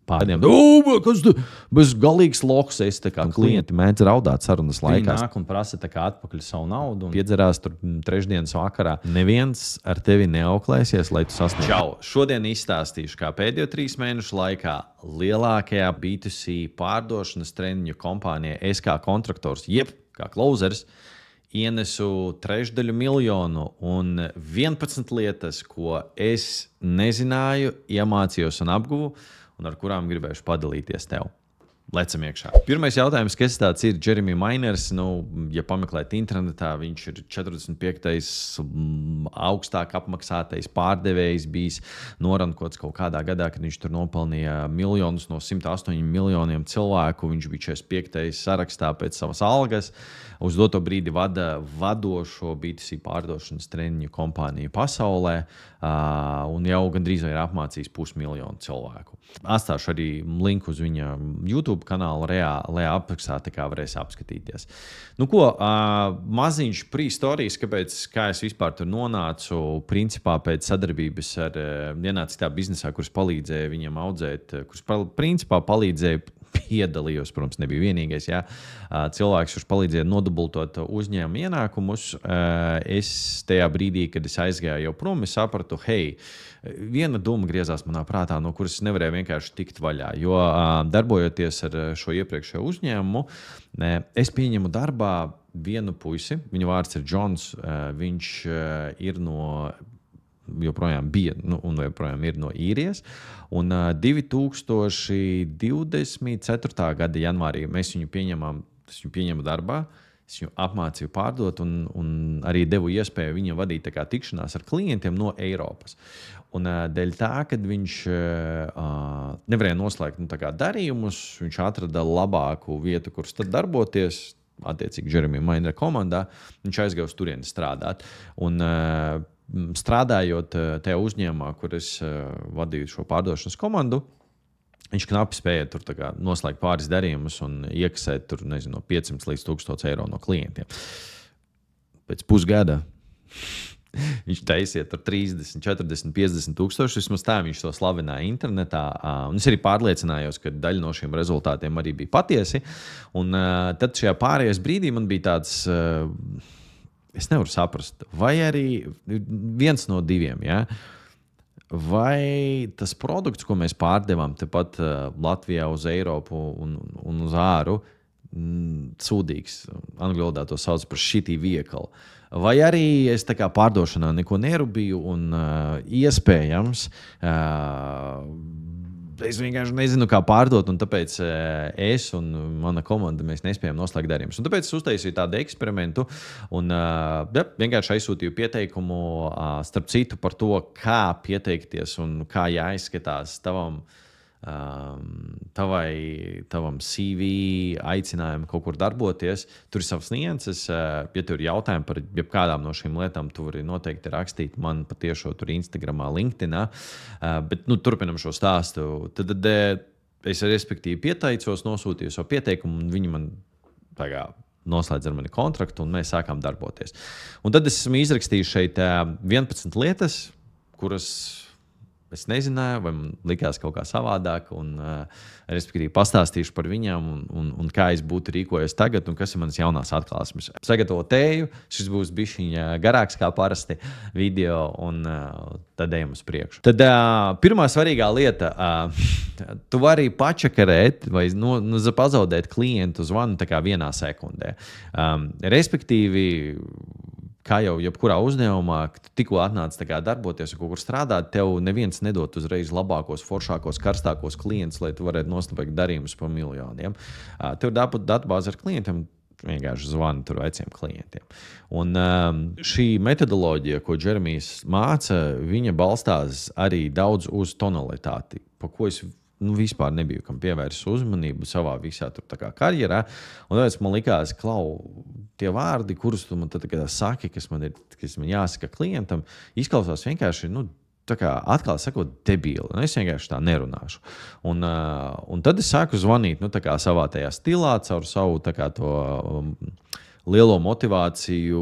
pārdiem. Kas tu? Bez galīgs loks esi. Klienti mēdz raudāt sarunas laikā. Viņi nāk un prasa atpakaļ savu naudu. Un piedzerās tur trešdienas vakarā. Neviens ar tevi neauklēsies, lai tu sasniegtu. Čau! Šodien izstāstīšu, kā pēdējo 3 mēnešu laikā lielākajā B2C pārdošanas treniņu kompānijā es kā kontraktors, jeb kā closers, ienesu $350,000 un 11 lietas, ko es nezināju, iemācījos un apguvu, un ar kurām gribēšu padalīties tev. Lecam iekšā. Pirmais jautājums, kas tāds ir Jeremy Miners? Ja pameklēt internetā, viņš ir 45. augstāk apmaksātais pārdevējs bijis norankots kaut kādā gadā, kad viņš tur nopelnīja miljonus no 108 miljoniem cilvēku. Viņš bija 45. sarakstā pēc savas algas. Uz doto brīdi vada vadošo B2C pārdošanas treniņu kompāniju pasaulē, un jau gandrīz ir apmācījis 500,000 cilvēku. Atstāšu arī linku uz viņa YouTube kanālu lejā aprakstā, tā kā varēs apskatīties. Maziņš pre-storijas, kā es vispār tur nonācu, principā pēc sadarbības ar vienā citā biznesā, kurš palīdzēja viņam audzēt, kurš principā palīdzēja, piedalījos, protams, nebija vienīgais, jā. Cilvēks, kurš palīdzēja nodubultot uzņēmumu ienākumus. Es tajā brīdī, kad es aizgāju jau prom, es sapratu, viena doma griezās manā prātā, no kuras nevarēju vienkārši tikt vaļā. Jo darbojoties ar šo iepriekšējo uzņēmumu, es pieņemu darbā vienu puisi, viņa vārds ir Džons, viņš ir joprojām bija un joprojām ir no Īrijas. Un 2024. gada janvārī mēs viņu pieņemu darbā, es viņu apmācīju pārdot un arī devu iespēju viņam vadīt tikšanās ar klientiem no Eiropas. Un dēļ tā, kad viņš nevarēja noslēgt darījumus, viņš atrada labāku vietu, kur darboties, attiecīgi Jeremy Minera komandā, viņš aizgāja uz turieni strādāt. Un strādājot tajā uzņēmumā, kur es vadīju šo pārdošanas komandu, viņš knapi spēja tur noslēgt pāris darījumus un iekasēt tur, no 500 līdz 1000 eiro no klientiem. Pēc pusgada viņš taisīja tur 30, 40, 50 tūkstoši. Vismaz tā viņš to slavināja internetā. Un es arī pārliecinājos, ka daļa no šiem rezultātiem arī bija patiesi. Un tad šajā pārējais brīdī man bija tāds... Es nevaru saprast, vai arī viens no diviem, ja? Vai tas produkts, ko mēs pārdevām tepat Latvijā uz Eiropu un uz āru, sūdīgs, angļu valodā to sauc par shitty vehicle, vai arī es pārdošanā neko nerubīju un iespējams es vienkārši nezinu, kā pārdot, un tāpēc es un mana komanda mēs nespējam noslēgt darījumus. Un tāpēc es uztaisīju tādu eksperimentu un vienkārši aizsūtīju pieteikumu, starp citu, par to, kā pieteikties un kā jāizskatās tavam CV aicinājumu kaut kur darboties. Tur ir savas nianses. Ja tev ir jautājumi par jebkādām no šīm lietām, tu vari noteikti rakstīt man patiešo tur Instagramā, LinkedInā. Bet turpinam šo stāstu. Tad es respektīvi pieteicos, nosūtīju savu pieteikumu, un viņi man noslēdz ar mani kontraktu, un mēs sākām darboties. Un tad es esmu izrakstījis šeit 11 lietas, kuras es nezināju, vai man likās kaut kā savādāk, un respektīvi pastāstīšu par viņām, un kā es būtu rīkojies tagad, un kas ir manas jaunās atklāsmes. Sagatavo tēju, šis būs bišķiņ garāks kā parasti video, un tad ejam uz priekšu. Tad pirmā svarīgā lieta, tu vari pačakarēt vai pazaudēt klientu zvanu vienā sekundē. Respektīvi, kā jau jebkurā uzņēmumā, kad tikko atnāc darboties un kaut kur strādāt, tev neviens nedod uzreiz labākos, foršākos, karstākos klientus, lai tu varētu noslēgt darījumus par miljoniem. Tev datubāze ar klientiem vienkārši zvana tur veciem klientiem. Un šī metodoloģija, ko Jeremijs māca, viņa balstās arī daudz uz tonalitāti, pa ko es vispār nebiju kam pievērsis uzmanību savā visā tur karjerā. Un tāpēc man likās, tie vārdi, kurus tu man tad saki, kas man jāsaka klientam, izklausās vienkārši, atkal sakot, debīli. Es vienkārši tā nerunāšu. Un tad es sāku zvanīt, savā tajā stilā, caur savu to lielo motivāciju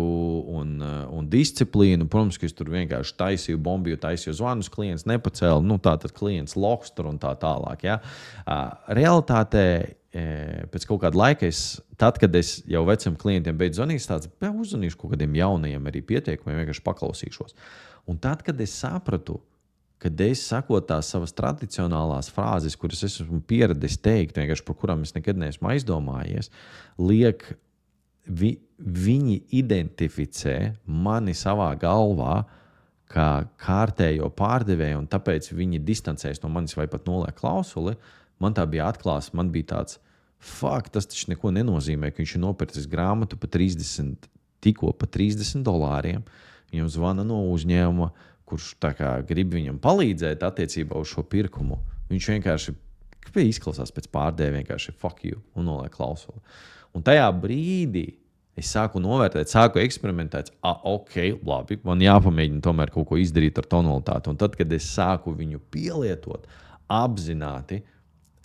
un disciplīnu. Protams, ka es tur vienkārši taisīju bombiju, taisīju zvanus, klients nepacēla, tātad klients loks tur un tā tālāk. Ja? Realitātē, pēc kaut kāda laika, tad, kad es jau veciem klientiem beidzu zvanīt, uzzvanīšu kaut kādiem jaunajiem arī pieteikumiem, vienkārši paklausīšos. Un tad, kad es sapratu, kad es sakot tās savas tradicionālās frāzes, kuras es esmu pieradis teikt, vienkārši par kurām es nekad neesmu aizdomājies, viņi identificē mani savā galvā kā kārtējo pārdevēju, un tāpēc viņi distancējas no manis vai pat noliek klausuli. Man tā bija atklāsme, man bija tāds, tas taču neko nenozīmē, ka viņš ir nopircis grāmatu tikko pa $30. Viņam zvana no uzņēmuma, kurš grib viņam palīdzēt attiecībā uz šo pirkumu. Viņš vienkārši izklausās pēc pārdevēja, vienkārši fuck you un noliek klausuli. Un tajā brīdī es sāku novērtēt, sāku eksperimentēt, labi, man jāpamēģina tomēr kaut ko izdarīt ar tonalitāti. Un tad, kad es sāku viņu pielietot apzināti,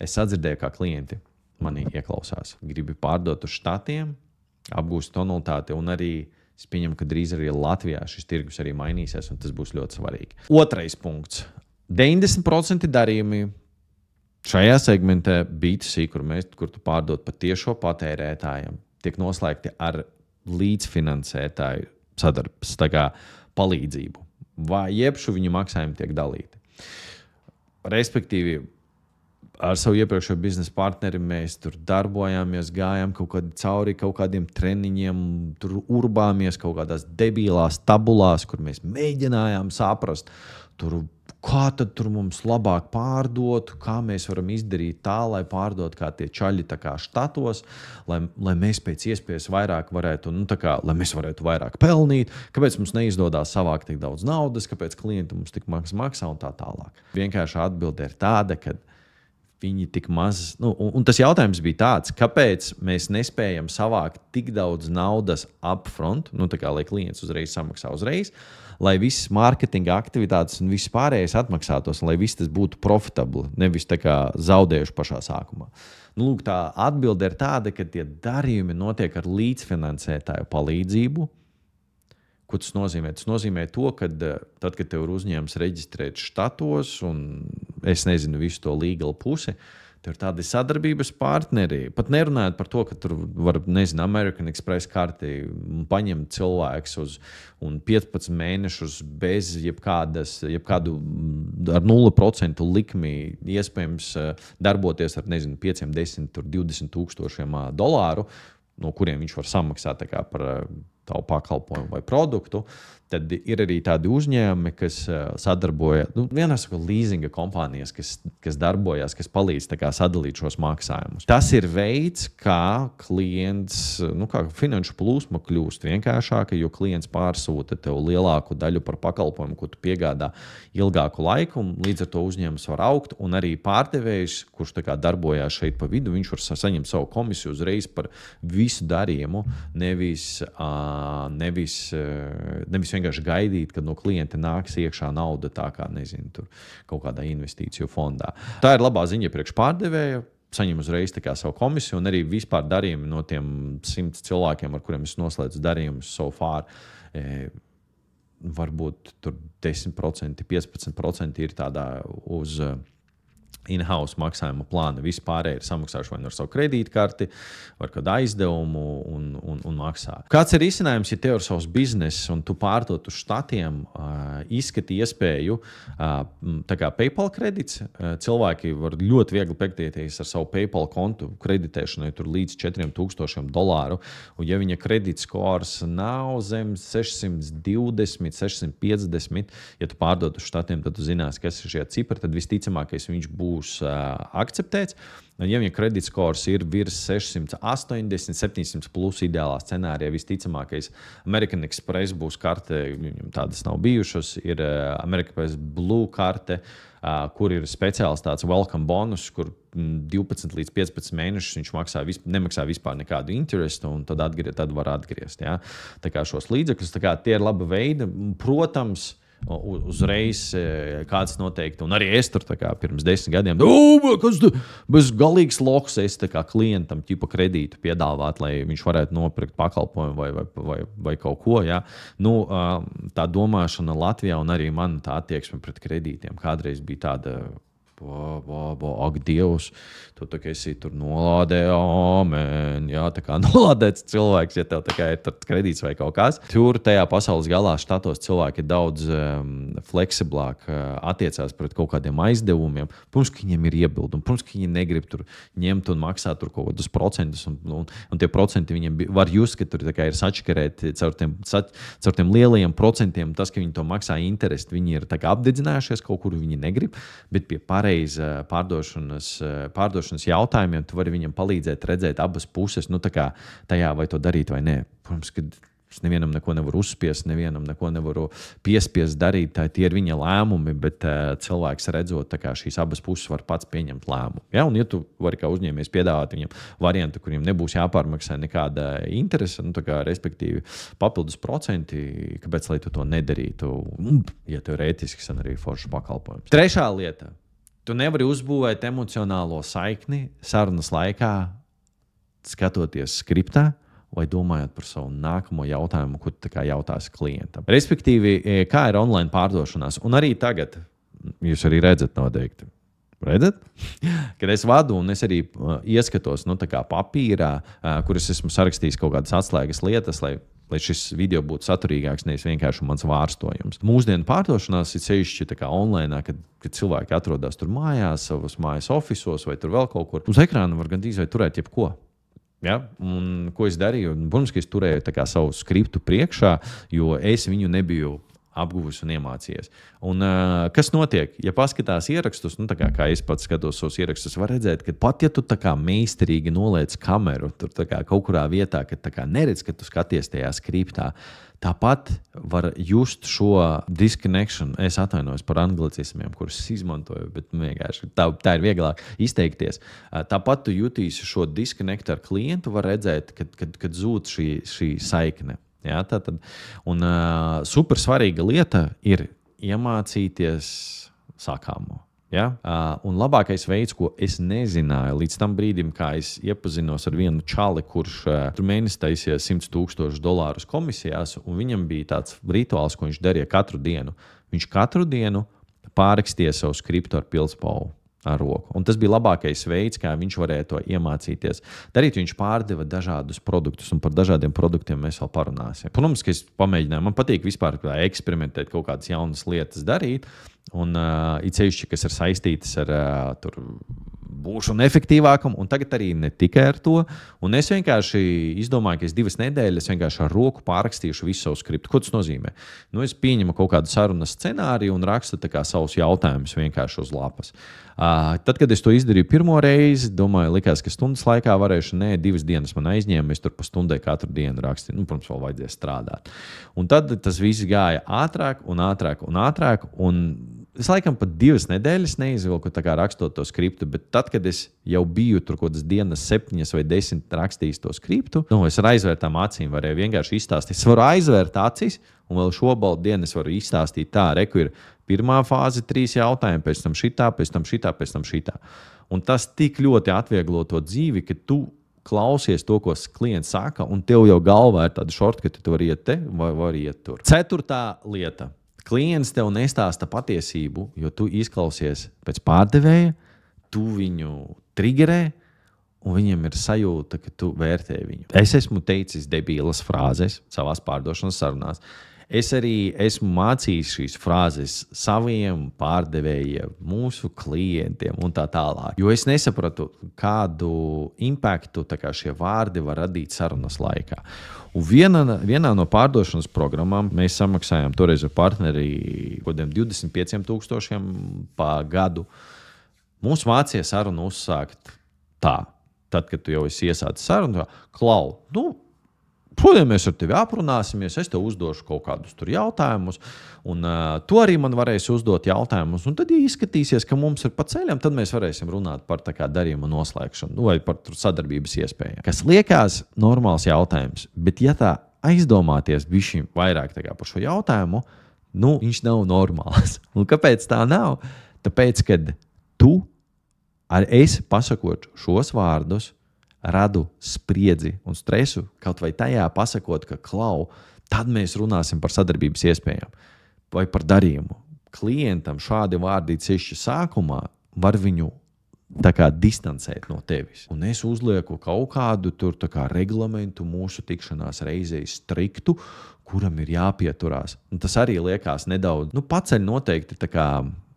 es sadzirdēju, kā klienti manī ieklausās. Gribi pārdot uz štatiem, apgūst tonalitāti un arī es pieņemu, ka drīz arī Latvijā šis tirgus arī mainīsies, un tas būs ļoti svarīgi. Otrais punkts. 90% darījumi šajā segmentē B2C, kur tu pārdod pat tiešo patērētājiem, tiek noslēgti ar līdzfinansētāju sadarbības palīdzību. Vai jebšu viņu maksājumi tiek dalīti. Respektīvi, ar savu iepriekšējo biznesa partneri mēs tur darbojāmies, gājām cauri kaut kādiem treniņiem, tur urbāmies kaut kādās debilās tabulās, kur mēs mēģinājām saprast, kā tad tur mums labāk pārdot, kā mēs varam izdarīt tā, lai pārdot kā tie čaļi štatos, lai mēs pēc iespējas vairāk varētu, lai mēs varētu vairāk pelnīt, kāpēc mums neizdodas savākt tik daudz naudas, kāpēc klienti mums tik maksā un tā tālāk. Vienkārši atbilde ir tāda, ka viņi tik maz, un tas jautājums bija tāds, kāpēc mēs nespējam savākt tik daudz naudas upfront, lai klients uzreiz samaksā uzreiz, lai visas mārketinga aktivitātes un viss pārējais atmaksātos, un lai viss tas būtu profitabli, nevis zaudējuši pašā sākumā. Tā atbilde ir tāda, ka tie darījumi notiek ar līdzfinansētāju palīdzību. Ko tas nozīmē? Tas nozīmē to, ka tad, kad tev ir uzņēmums reģistrēt štatos, un es nezinu visu to legal pusi, tur ir tādi sadarbības partneri. Pat nerunājot par to, ka tur var, American Express karti paņemt cilvēks un 15 mēnešus bez jebkādu ar 0% likmi iespējams darboties ar, 5, 10, 20 tūkstošiem $, no kuriem viņš var samaksāt par tavu pakalpojumu vai produktu, tad ir arī tādi uzņēmumi, kas sadarbojas, vienās leasinga kompānijas, kas darbojas, kas palīdz sadalīt šos maksājumus. Tas ir veids, kā klients, kā finanšu plūsma kļūst vienkāršāka, jo klients pārsūta tev lielāku daļu par pakalpojumu, ko tu piegādā ilgāku laiku, un līdz ar to uzņēmums var augt, un arī pārdevējs, kurš darbojās šeit pa vidu, viņš var saņemt savu komisiju uzreiz par visu darījumu, nevis vienkārši gaidīt, kad no klienta nāks iekšā nauda tā kā, tur kaut kādā investīciju fondā. Tā ir labā ziņa priekš pārdevēja, saņem uzreiz savu komisiju, un arī vispār darījumi no tiem 100 cilvēkiem, ar kuriem es noslēdzu darījumus so far, varbūt tur 10%, 15% ir tādā uz in-house maksājuma plāna. Vispārēji ir samaksājuši vai ar savu kredītkarti, vai kādu aizdevumu un maksā. Kāds ir risinājums, ja tev ir savs bizness un tu pārdod uz štatiem, izskati iespēju tā kā PayPal kredits. Cilvēki var ļoti viegli pieteikties ar savu PayPal kontu kreditēšanai tur līdz $4,000, un ja viņa kredītskors nav zem 620, 650, ja tu pārdod uz štatiem, tad tu zinās, kas ir šie cipari, tad visticamākais viņš būs akceptēts. Ja viņa kredītskors ir virs 680, 700 plus ideālā scenārijā, visticamākais American Express būs karte, viņam tādas nav bijušas, ir American Express Blue karte, kur ir speciāls tāds welcome bonus, kur 12 līdz 15 mēnešus viņš nemaksā vispār nekādu interesu, un tad var atgriezt. Ja? Tā kā šos līdzekļus, tie ir laba veida. Protams, uzreiz kāds noteikti, un arī es tur pirms 10 gadiem, kas tu bez galīgs loks, es klientam ķipa kredītu piedāvāt, lai viņš varētu nopirkt pakalpojumu vai kaut ko. Ja? Tā domāšana Latvijā un arī man tā attieksme pret kredītiem kādreiz bija tāda. Ak, Dievs, tu esi tur nolādē, amen. Jā, tā kā nolādēts cilvēks, ja tev ir kredīts vai kaut kas. Tur tajā pasaules galā štatos cilvēki ir daudz fleksiblāk attiecās pret kaut kādiem aizdevumiem. Protams, ka viņiem ir iebildumi, protams, ka viņi negrib tur ņemt un maksāt tur kaut kādus procentus, un tie procenti viņiem var just, ka tur ir sačakarēti caur tiem lielajiem procentiem. Tas, ka viņi to maksā interesi, viņi ir apdedzinājušies kaut kur, viņi negrib, bet pie pārdošanas jautājumiem, tu vari viņam palīdzēt redzēt abas puses, tajā vai to darīt vai nē. Protams, ka es nevienam neko nevaru uzspiest, nevienam neko nevaru piespiest darīt, tie ir viņa lēmumi, bet cilvēks redzot, šīs abas puses var pats pieņemt lēmumu. Ja? Un ja tu vari kā uzņēmējs piedāvāt viņam variantu, kuriem nebūs jāpārmaksā nekāda interese, respektīvi papildus procenti, kāpēc lai tu to nedarītu, ja teorētiski san arī foršs pakalpojums. Trešā lieta. Tu nevari uzbūvēt emocionālo saikni sarunas laikā, skatoties skriptā vai domājot par savu nākamo jautājumu, kur jautās klientam. Respektīvi, kā ir online pārdošanās. Un arī tagad, jūs arī redzat noteikti. Redzat? Kad es vadu un es arī ieskatos papīrā, kur es esmu sarakstījis kaut kādas atslēgas lietas, lai šis video būtu saturīgāks, nevis vienkārši mans vārstojums. Mūsdienu pārdošanās ir sevišķi online, kad cilvēki atrodas tur mājās, savos mājas ofisos vai tur vēl kaut kur. Uz ekrāna var gandrīz vai turēt jebko. Ja? Un, ko es darīju? Protams, ka es turēju savu skriptu priekšā, jo es viņu nebiju apguvis un iemācījies. Un, kas notiek? Ja paskatās ierakstus, kā es pats skatos savus ierakstus, var redzēt, ka pat ja tu meistarīgi noliec kameru tur kaut kurā vietā, kad neredz, ka tu skaties tajā skriptā, tāpat var just šo disconnection. Es atvainojos par anglicismiem, kurus izmantoju, bet vienkārši tā ir vieglāk izteikties. Tāpat tu jutīsi šo disconnect ar klientu, var redzēt, kad zūd šī saikne. Ja, super svarīga lieta ir iemācīties sakāmo. Ja? Un labākais veids, ko es nezināju līdz tam brīdim, kā es iepazinos ar vienu čali, kurš tur mēnesi taisīja $100,000 komisijās, un viņam bija tāds rituāls, ko viņš darīja katru dienu. Viņš katru dienu pārrakstīja savu skriptu ar pildspalvu. Ar roku. Un tas bija labākais veids, kā viņš varēja to iemācīties. Darīt viņš pārdeva dažādus produktus, un par dažādiem produktiem mēs vēl parunāsim. Protams, ka es pamēģināju, man patīk vispār eksperimentēt, kaut kādas jaunas lietas darīt, un it sevišķi, kas ir saistītas ar būšanu efektīvākam, un tagad arī ne tikai ar to. Un es vienkārši izdomāju, ka es 2 nedēļas vienkārši ar roku pārrakstīšu visu savu skriptu. Ko tas nozīmē? Es pieņemu kaut kādu sarunas scenāriju un rakstu savus jautājumus vienkārši uz lapas. Tad, kad es to izdarīju pirmo reizi, likās, ka stundas laikā varēšu, 2 dienas man aizņēma, es tur pa stundai katru dienu rakstīju. Protams, vēl vajadzēja strādāt. Un tad tas viss gāja ātrāk un ātrāk un ātrāk, un es laikam pat 2 nedēļas neizvilku rakstot to skriptu, bet tad, kad es jau biju tur kaut kādas dienas 7 vai 10 rakstījis to skriptu, es ar aizvērtām acīm varēju vienkārši izstāstīt. Es varu aizvērt acis, un vēl šobaldu dienu es varu izstāstīt tā, reku ir pirmā fāze 3 jautājumi, pēc tam šitā, pēc tam šitā, pēc tam šitā. Un tas tik ļoti atvieglo to dzīvi, ka tu klausies to, ko klients saka, un tev jau galvā ir tāda shortcut, ka tu vari iet te vai vari iet tur. 4. lieta. Klients tev nestāsta patiesību, jo tu izklausies pēc pārdevēja, tu viņu triggerē, un viņam ir sajūta, ka tu vērtē viņu. Es esmu teicis debīlas frāzes savās pārdošanas sarunās. Es arī esmu mācījis šīs frāzes saviem pārdevējiem, mūsu klientiem un tā tālāk. Jo es nesapratu, kādu impaktu šie vārdi var radīt sarunas laikā. Un vienā no pārdošanas programmām mēs samaksājām toreiz ar partneri kaut kādiem 25,000 pa gadu. Mums mācīja sarunu uzsākt tā. Tad, kad tu jau esi iesācis sarunu, Klau, protams, mēs ar tevi aprunāsimies, es tev uzdošu kaut kādus tur jautājumus, un tu arī man varēsi uzdot jautājumus, un tad, ja izskatīsies, ka mums ir pa ceļam, tad mēs varēsim runāt par darījumu noslēgšanu vai par sadarbības iespējām. Kas liekas normāls jautājums, bet ja tā aizdomāties bišķi vairāk par šo jautājumu, viņš nav normāls. Un kāpēc tā nav? Tāpēc, kad es pasakot šos vārdus, radu spriedzi un stresu, kaut vai tajā pasakot, ka tad mēs runāsim par sadarbības iespējām vai par darījumu. Klientam šādi vārdi cieši sākumā var viņu distancēt no tevis. Un es uzlieku kaut kādu reglamentu mūsu tikšanās reizei striktu, kuram ir jāpieturās. Un tas arī liekas nedaudz, paceļ noteikti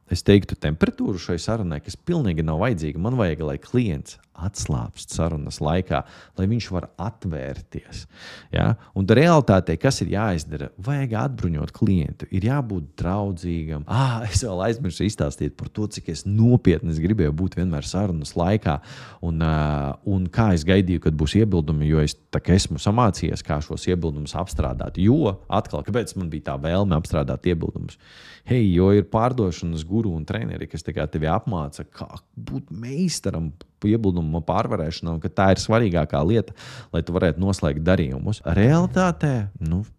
es teiktu temperatūru šai sarunai, kas pilnīgi nav vajadzīga. Man vajag, lai klients atslābst sarunas laikā, lai viņš var atvērties. Ja? Un realitātē, kas ir jāizdara? Vajag atbruņot klientu, ir jābūt draudzīgam. Es vēl aizmirsu izstāstīt par to, cik es nopietni gribēju būt vienmēr sarunas laikā un kā es gaidīju, kad būs iebildumi, jo es esmu samācījies, kā šos iebildumus apstrādāt. Jo, atkal, kāpēc man bija tā vēlme apstrādāt iebildumus? Jo ir pārdošanas guru un treneri, kas tevi apmāca, kā būt meistaram iebildumu pārvarēšanā, un ka tā ir svarīgākā lieta, lai tu varētu noslēgt darījumus. Realitātē,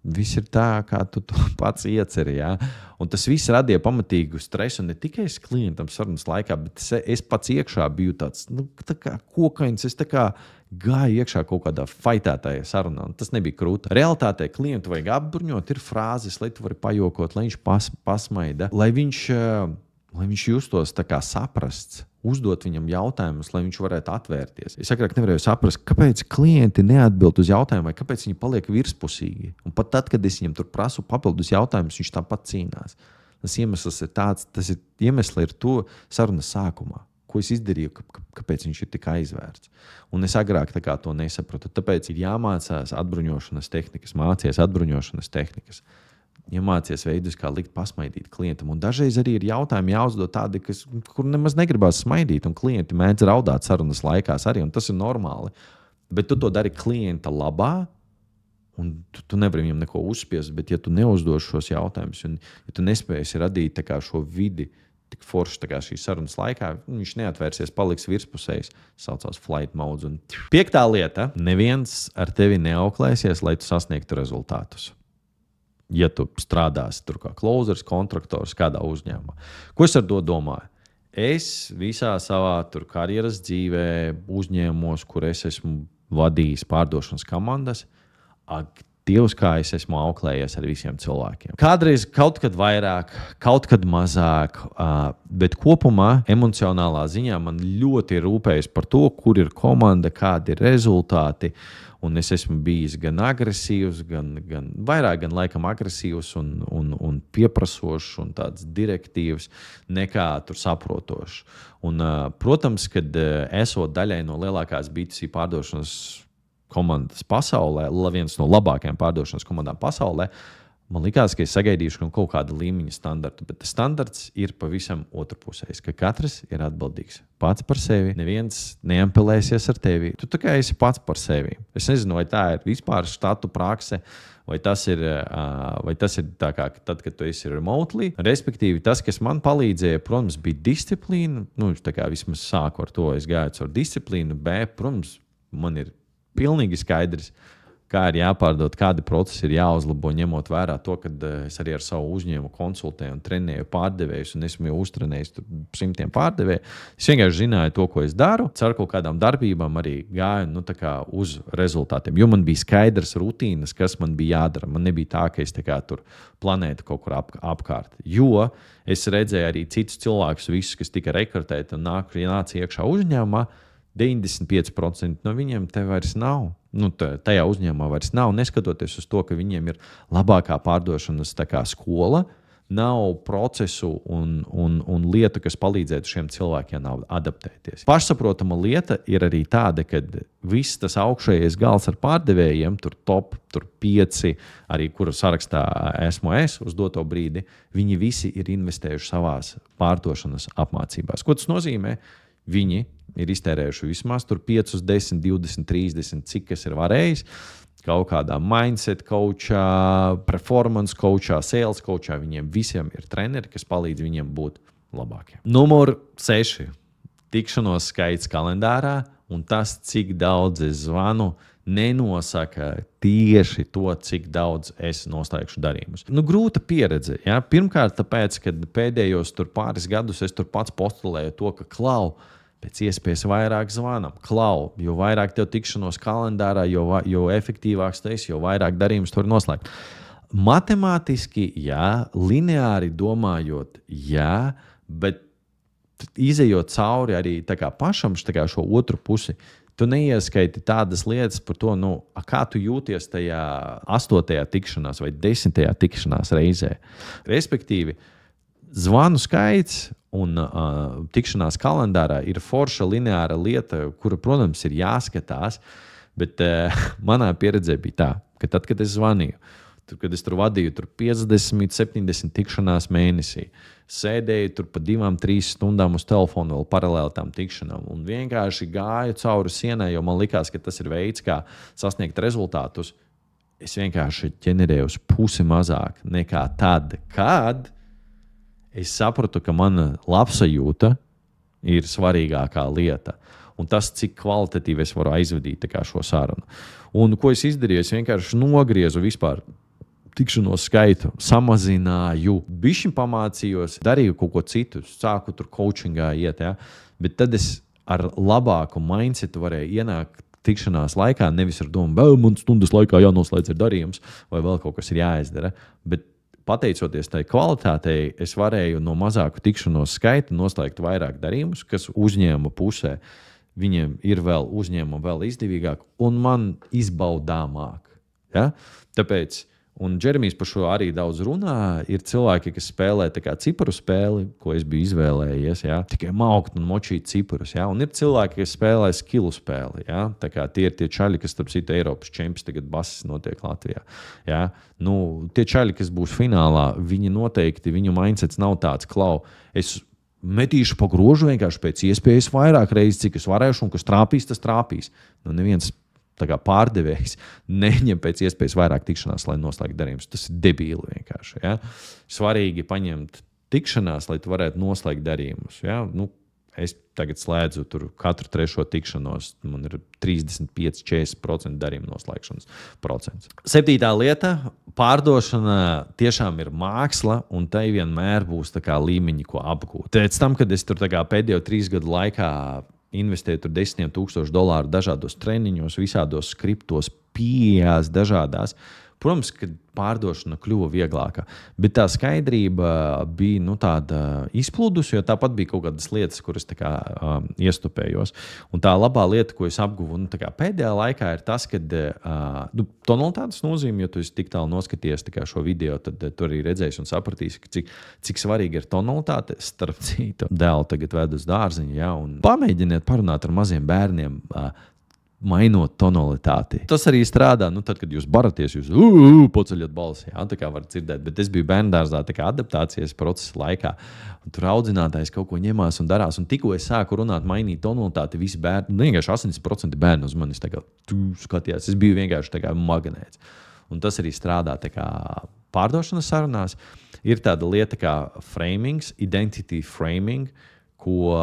viss ir tā, kā tu pats ieceri, ja? Un tas viss radīja pamatīgu stresu ne tikai klientam sarunas laikā, bet es pats iekšā biju tāds, tā kā kokains, es gāju iekšā kaut kādā faitētajā sarunā, un tas nebija krūti. Realitātē klientu vajag apbruņot, ir frāzes, lai tu vari pajokot, lai viņš pasmaida, lai viņš justos saprasts, uzdot viņam jautājumus, lai viņš varētu atvērties. Es agrāk nevarēju saprast, kāpēc klienti neatbild uz jautājumu, vai kāpēc viņi paliek virspusīgi. Un pat tad, kad es viņam tur prasu papildus jautājumus, viņš tāpat cīnās. Tas iemesls ir tāds, iemesli ir to sarunas sākumā. Ko es izdarīju, kāpēc viņš ir tik aizvērts. Un es agrāk to nesapratu. Tāpēc ir jāmācās atbruņošanas tehnikas, mācies atbruņošanas tehnikas. Iemācies veidus, kā likt pasmaidīt klientam. Un dažreiz arī ir jautājumi jāuzdod tādi, kur nemaz negribās smaidīt, un klienti mēdz raudāt sarunas laikās arī, un tas ir normāli. Bet tu to dari klienta labā, un tu nevari viņam neko uzspiest, bet ja tu neuzdoši šos jautājumus, un ja tu nespēsi radīt šo vidi, tik forši šīs sarunas laikā, viņš neatvērsies, paliks virspusējs, saucās flight mode. Un 5. lieta, neviens ar tevi neauklēsies, lai tu sasniegtu rezultātus. Ja tu strādāsi tur kā closers, kontraktors kādā uzņēmumā. Ko es ar to domāju? Es visā savā karjeras dzīvē uzņēmumos, kur es esmu vadījis pārdošanas komandas, Dievs, kā es esmu auklējies ar visiem cilvēkiem. Kādreiz kaut kad vairāk, kaut kad mazāk, bet kopumā emocionālā ziņā man ļoti rūpējas par to, kur ir komanda, kādi ir rezultāti. Un es esmu bijis gan agresīvs, gan laikam agresīvs un pieprasošs un tāds direktīvs nekā tur saprotošs. Un, protams, kad esot daļai no lielākās B2C pārdošanas komandas pasaulē, viens no labākajām pārdošanas komandām pasaulē, man likās, ka es sagaidīšu kaut kādu līmeņa standartu, bet tas standarts ir pavisam otrpusējs, ka katrs ir atbildīgs pats par sevi, neviens neampelēsies ar tevi, tu esi pats par sevi. Es nezinu, vai tā ir vispār štatu prakse, vai tas ir tā kā tad, kad tu esi remotely. Respektīvi, tas, kas man palīdzēja, protams, bija disciplīna, tā kā vismaz sāku ar to, es gāju ar disciplīnu, bet, protams, man ir pilnīgi skaidrs, kā ir jāpārdod, kādi procesi ir jāuzlabo, ņemot vērā to, ka es arī ar savu uzņēmumu konsultēju un trenēju pārdevējus, un esmu jau uztrenējis simtiem pārdevēju. Es vienkārši zināju to, ko es daru, caur kaut kādām darbībām arī gāju uz rezultātiem, jo man bija skaidrs rutīnas, kas man bija jādara. Man nebija tā, ka es tur planētu kaut kur apkārt, jo es redzēju arī citus cilvēkus, visus, kas tika rekrutēti un nāca iekšā uzņēmumā, 95% no viņiem te vairs nav. Tajā uzņēmumā vairs nav, neskatoties uz to, ka viņiem ir labākā pārdošanas skola, nav procesu un lietu, kas palīdzētu šiem cilvēkiem adaptēties. Pašsaprotama lieta ir arī tāda, ka viss tas augšējais gals ar pārdevējiem, top 5, arī kuru sarakstā esmu uz doto brīdi, viņi visi ir investējuši savās pārdošanas apmācībās. Ko tas nozīmē? Viņi ir iztērējuši vismaz 5, 10, 20, 30, cik kas ir varējis. Kaut kādā mindset coachā, performance coachā, sales coachā. Viņiem visiem ir treneri, kas palīdz viņiem būt labākiem. Numur 6. Tikšanos skaits kalendārā un tas, cik daudz es zvanu, nenosaka tieši to, cik daudz es noslēgšu darījumus. Grūta pieredze. Ja? Pirmkārt, tāpēc, ka pēdējos pāris gadus es tur pats postulēju to, ka pēc iespējas vairāk zvanam. Jo vairāk tev tikšanos kalendārā, jo efektīvāks tu esi, jo vairāk darījumus tu vari noslēgt. Matemātiski, jā, lineāri domājot, jā, bet izejot cauri arī pašam šo otru pusi, tu neieskaiti tādas lietas par to, kā tu jūties tajā 8. tikšanās vai 10. tikšanās reizē. Respektīvi, zvanu skaits un tikšanās kalendārā ir forša lineāra lieta, kura, protams, ir jāskatās, bet manā pieredzē bija tā, ka tad, kad es zvanīju, kad es tur vadīju 50, 70 tikšanās mēnesī, sēdēju tur pa 2-3 stundām uz telefonu vēl paralēli tām tikšanām un vienkārši gāju cauri sienai, jo man likās, ka tas ir veids, kā sasniegt rezultātus. Es vienkārši ģenerēju uz pusi mazāk nekā tad, kad es sapratu, ka mana labsajūta ir svarīgākā lieta. Un tas, cik kvalitatīvi es varu aizvadīt šo sarunu. Un ko es izdarīju? Es vienkārši nogriezu vispār tikšanos skaitu, samazināju, bišķiņ pamācījos, darīju kaut ko citu, sāku tur coachingā iet, ja? Bet tad es ar labāku mindsetu varēju ienākt tikšanās laikā, nevis ar domu, man stundas laikā jānoslēdz ir darījums, vai vēl kaut kas ir jāizdara, bet pateicoties tai kvalitātei, es varēju no mazāku tikšanos skaita noslēgt vairāk darījumus, kas uzņēmuma pusē viņiem ir uzņēmuma vēl izdevīgāk un man izbaudāmāk. Ja? Tāpēc un Džeremijs par šo arī daudz runā. Ir cilvēki, kas spēlē ciparu spēli, ko es biju izvēlējies, ja? Tikai maukt un močīt ciparus. Ja? Un ir cilvēki, kas spēlē skilu spēli. Ja? Tie ir tie čaļi, kas starp citu Eiropas čempions tagad basis notiek Latvijā. Ja? Tie čaļi, kas būs finālā, viņi noteikti, viņu mindsets nav tāds, es metīšu pa grožu vienkārši pēc iespējas vairāk reizes, cik es varēšu, un kas trāpīs, tas trāpīs. Neviens pārdevējs neņem pēc iespējas vairāk tikšanās, lai noslēgtu darījumus. Tas ir debīli vienkārši. Ja? Svarīgi paņemt tikšanās, lai tu varētu noslēgt darījumus. Ja? Es tagad slēdzu tur katru 3. tikšanos. Man ir 35-40% darījumu noslēgšanas procents. 7. lieta – pārdošana tiešām ir māksla, un tai vienmēr būs līmeņi, ko apgūt. Pēc tam, kad es tur pēdējo 3 gadu laikā investēt $10,000 dažādos treniņos, visādos skriptos, pieejās dažādās. Protams, ka pārdošana kļuva vieglāka, bet tā skaidrība bija tāda izplūdusi, jo tāpat bija kaut kādas lietas, kuras iestupējos. Un tā labā lieta, ko es apguvu pēdējā laikā, ir tas, ka tonalitātes nozīme, jo tu esi tik tālu noskaties šo video, tad tu arī redzēsi un sapratīsi, cik svarīgi ir tonalitāte. Starp citu, dēlu tagad ved uz dārziņu, ja, un pamēģiniet parunāt ar maziem bērniem, mainot tonalitāti. Tas arī strādā, tad, kad jūs baraties, jūs paceļat balsi, jā, tā kā var dzirdēt, bet es biju bērndārzā adaptācijas procesa laikā, un tur audzinātājs kaut ko ņemās un darās, un tikko es sāku runāt, mainīt tonalitāti, visi bērni, vienkārši 80% bērni uz manis skatījās, es biju vienkārši magnēts. Un tas arī strādā pārdošanas sarunās. Ir tāda lieta kā framings, identity framing, ko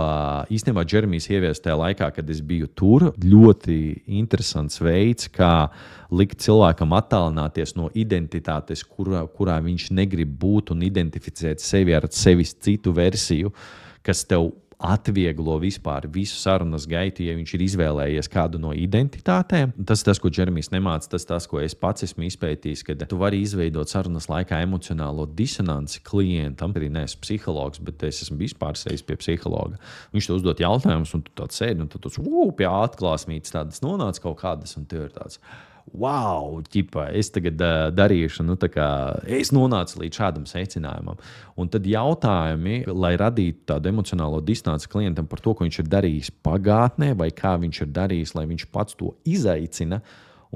īstenībā Džeremijs ievies tajā laikā, kad es biju tur. Ļoti interesants veids, kā likt cilvēkam attālināties no identitātes, kurā viņš negrib būt un identificēt sevi ar sevis citu versiju, kas tev atvieglo vispār visu sarunas gaitu, ja viņš ir izvēlējies kādu no identitātēm. Tas ir tas, ko Džeremijs nemāca, tas, ko es pats esmu izpētījis, kad tu vari izveidot sarunas laikā emocionālo disonanci klientam. Arī neesmu psihologs, bet es esmu bijis pāris reizes pie psihologa. Viņš tev uzdot jautājumus, un tu tāds sēdi, un tu pie atklāsmītes tādas nonāc kaut kādas, un tev ir tāds wow, ķipa, es tagad darīšu, es nonācu līdz šādam secinājumam. Un tad jautājumi, lai radītu tādu emocionālo distanci klientam par to, ko viņš ir darījis pagātnē, vai kā viņš ir darījis, lai viņš pats to izaicina,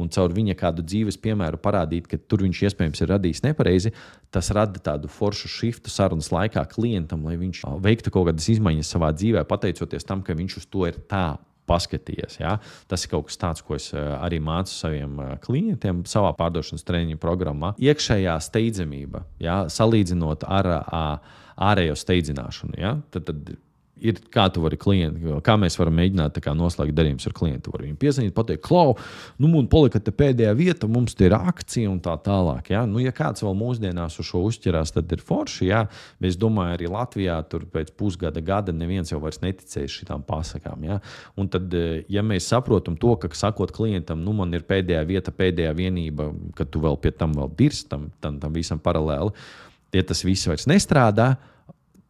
un caur viņa kādu dzīves piemēru parādīt, ka tur viņš iespējams ir radījis nepareizi, tas rada tādu foršu šiftu sarunas laikā klientam, lai viņš veiktu kaut kādas izmaiņas savā dzīvē, pateicoties tam, ka viņš uz to ir tā paskatījies. Ja? Tas ir kaut kas tāds, ko es arī mācu saviem klientiem savā pārdošanas treniņu programmā. Iekšējā steidzamība, ja? Salīdzinot ar ārējo steidzināšanu. Ja? Tad kā tu vari klientu, kā mēs varam mēģināt noslēgt darījumus ar klientu. Var viņu piezvanīt, pateikt, Klau, man palika te pēdējā vieta, mums te ir akcija un tā tālāk. Ja, ja kāds vēl mūsdienās uz šo uzķerās, tad ir forši. Ja. Es domāju, arī Latvijā tur pēc gada neviens jau vairs neticēs šitām pasakām. Ja. Un tad, ja mēs saprotam to, ka sakot klientam, man ir pēdējā vieta, pēdējā vienība, ka tu vēl pie tam vēl dirst, tam visam paralēli, ja tas viss vairs nestrādā,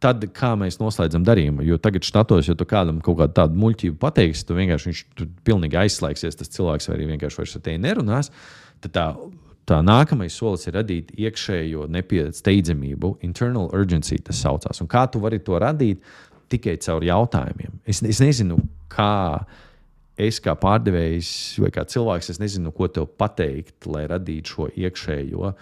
tad kā mēs noslēdzam darījumu? Jo tagad štatos, ja tu kādam kaut kādu tādu muļķību pateiksi, tu vienkārši viņš pilnīgi aizslēgsies, tas cilvēks vai arī vienkārši vairs ar tevi nerunās, tad tā nākamais solis ir radīt iekšējo steidzamību, internal urgency tas saucās. Un kā tu vari to radīt? Tikai caur jautājumiem. Es nezinu, kā es kā pārdevējs vai kā cilvēks, es nezinu, ko tev pateikt, lai radītu šo iekšējo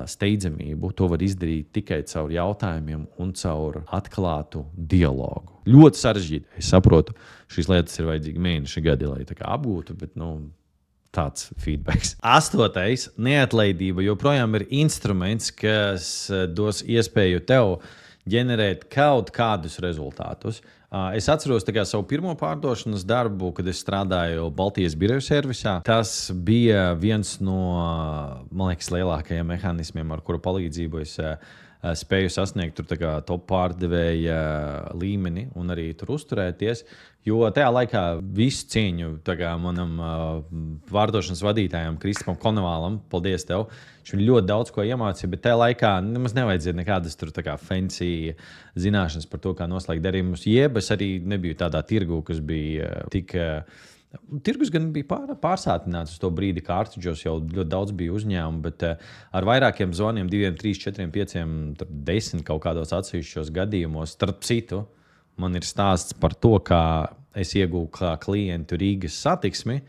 steidzamību. To var izdarīt tikai caur jautājumiem un caur atklātu dialogu. Ļoti sarežģīti. Es saprotu, šīs lietas ir vajadzīgi mēneši gadi, lai apgūtu, bet tāds feedbacks. 8. Neatlaidība joprojām ir instruments, kas dos iespēju tev ģenerēt kaut kādus rezultātus. Es atceros savu pirmo pārdošanas darbu, kad es strādāju Baltijas biroja servisā. Tas bija viens no, man liekas, lielākajiem mehānismiem, ar kuru palīdzību es spēju sasniegt top pārdevēja līmeni un arī tur uzturēties. Jo tajā laikā visu cieņu manam pārdošanas vadītājam, Kristupam Konevālam, paldies tev. Viņš ļoti daudz ko iemācīja, bet tajā laikā nemaz nevajadzēja nekādas tur fancy zināšanas par to, kā noslēgt darījumus. Jeb es arī nebiju tādā tirgu, kas bija tik. Tirgus gan bija pārsātināts uz to brīdi, kā Artiģos jau ļoti daudz bija uzņēmumu, bet ar vairākiem zvaniem, 2, 3, 4, 5, 10 kaut kādos atsevišķos gadījumos, starp citu, man ir stāsts par to, kā es iegūstu kā klientu Rīgas satiksmi.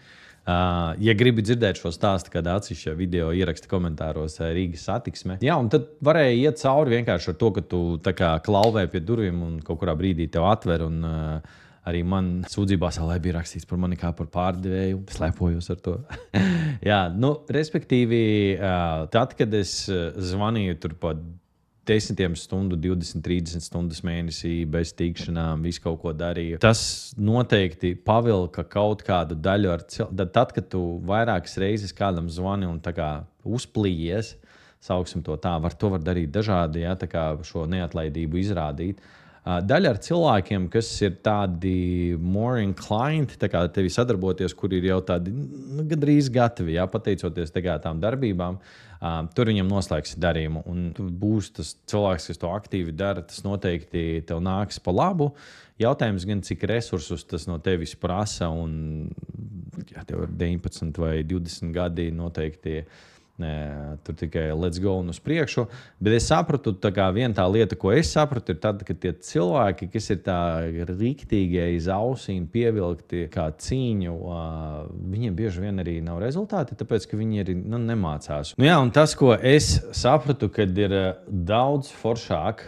Ja gribi dzirdēt šo stāstu, kādā atsevišķā video ieraksta komentāros Rīgas satiksme. Jā, un tad varēja iet cauri vienkārši ar to, ka tu klauvē pie durvīm un kaut kurā brīdī tev atver. Un, arī man sūdzībās bija rakstīts par mani kā par pārdevēju. Slepojos ar to. Jā, respektīvi, tad, kad es zvanīju tur pa 10 stundu, 20, 30 stundas mēnesī bez tikšanām, visu kaut ko darīju. Tas noteikti pavilka kaut kādu daļu ar cilvēku. Tad, kad tu vairākas reizes kādam zvani un uzplījies, sauksim to tā, to var darīt dažādi, ja, šo neatlaidību izrādīt. Daļa ar cilvēkiem, kas ir tādi more inclined, tevi sadarboties, kuri ir jau tādi gandrīz gatavi, ja, pateicoties tām darbībām, tur viņam noslēgs darījumu. Un tu būsi tas cilvēks, kas to aktīvi dara, tas noteikti tev nāks pa labu. Jautājums gan, cik resursus tas no tevis prasa, un ja tev ir 19 vai 20 gadi, noteikti tur tikai let's go un uz priekšu. Bet es sapratu, viena tā lieta, ko es sapratu, ir tad, ka tie cilvēki, kas ir tā riktīgi aiz ausīm pievilkti kā cīņu, viņiem bieži vien arī nav rezultāti, tāpēc, ka viņi arī nemācās. Jā, un tas, ko es sapratu, kad ir daudz foršāk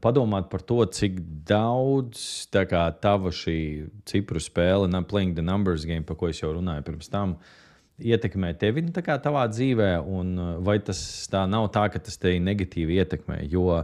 padomāt par to, cik daudz tava šī cipru spēle, playing the numbers game, par ko es jau runāju pirms tam, ietekmē tevi tavā dzīvē, un vai tas tā nav tā, ka tas tevi negatīvi ietekmē, jo